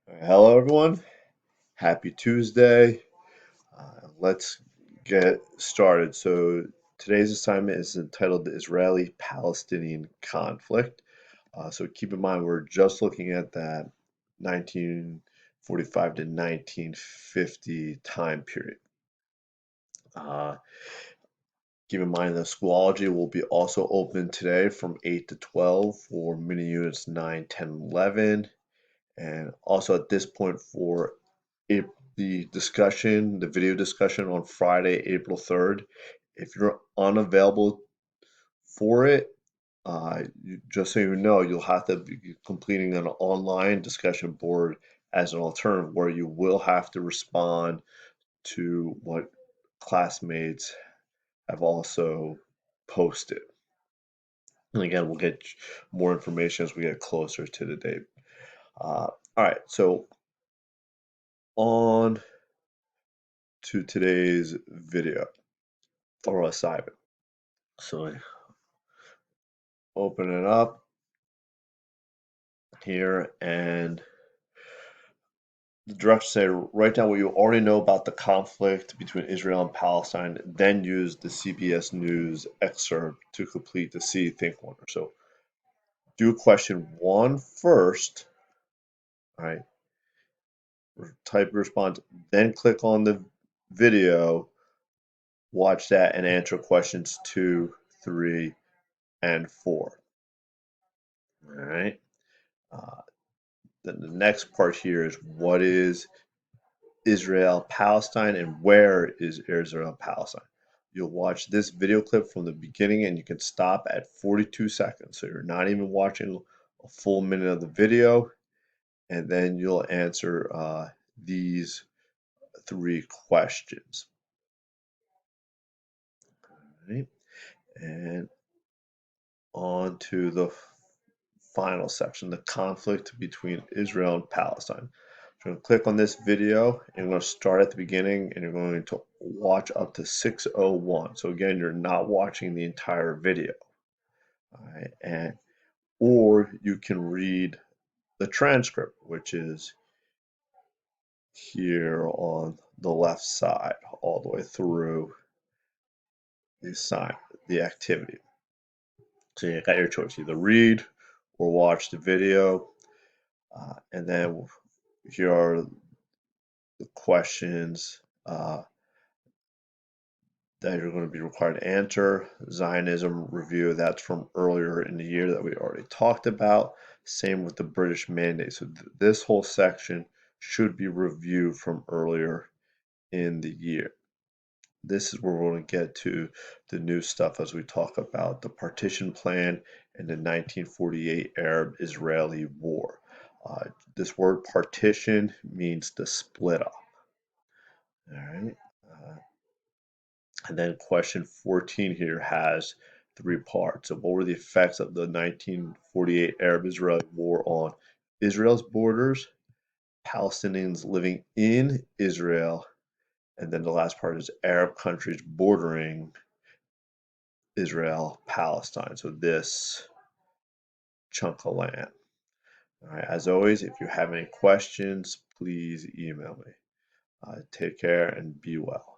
Hello, everyone. Happy Tuesday. Let's get started. So, today's assignment is entitled The Israeli Palestinian Conflict. So, keep in mind, we're just looking at that 1945 to 1950 time period. Uh, Keep in mind that Schoology will be also open today from 8 to 12 for mini units 9, 10, 11. And also at this point for the discussion, the video discussion on Friday, April 3rd. If you're unavailable for it, just so you know, you'll have to be completing an online discussion board as an alternative where you will have to respond to what classmates have also posted. And again, we'll get more information as we get closer to the date. All right, so on to today's video or assignment. So I open it up here and the directions say write down what you already know about the conflict between Israel and Palestine, then use the CBS News excerpt to complete the See Think Wonder. So do question one first, all right, type your response, then click on the video, watch that, and answer questions 2, 3, and 4. All right. Uh, then the next part here is what is Israel Palestine and where is Israel Palestine? You'll watch this video clip from the beginning and you can stop at 42 seconds. So you're not even watching a full minute of the video. And then you'll answer these 3 questions. All right. And on to the final section, the conflict between Israel and Palestine. So you're going to click on this video and you're going to start at the beginning and you're going to watch up to 6:01. So again, you're not watching the entire video. All right, or you can read the transcript, which is here on the left side all the way through the activity. So you got your choice, either read or watch the video. And then here are the questions that you're going to be required to answer. Zionism review, that's from earlier in the year that we already talked about. Same with the British Mandate. So this whole section should be reviewed from earlier in the year. This is where we're going to get to the new stuff as we talk about the partition plan and the 1948 Arab-Israeli War. This word partition means to split up. All right. And then question 14 here has 3 parts. So what were the effects of the 1948 Arab-Israeli War on Israel's borders, Palestinians living in Israel, and then the last part is Arab countries bordering Israel, Palestine. So this chunk of land. All right, as always, if you have any questions, please email me. Take care and be well.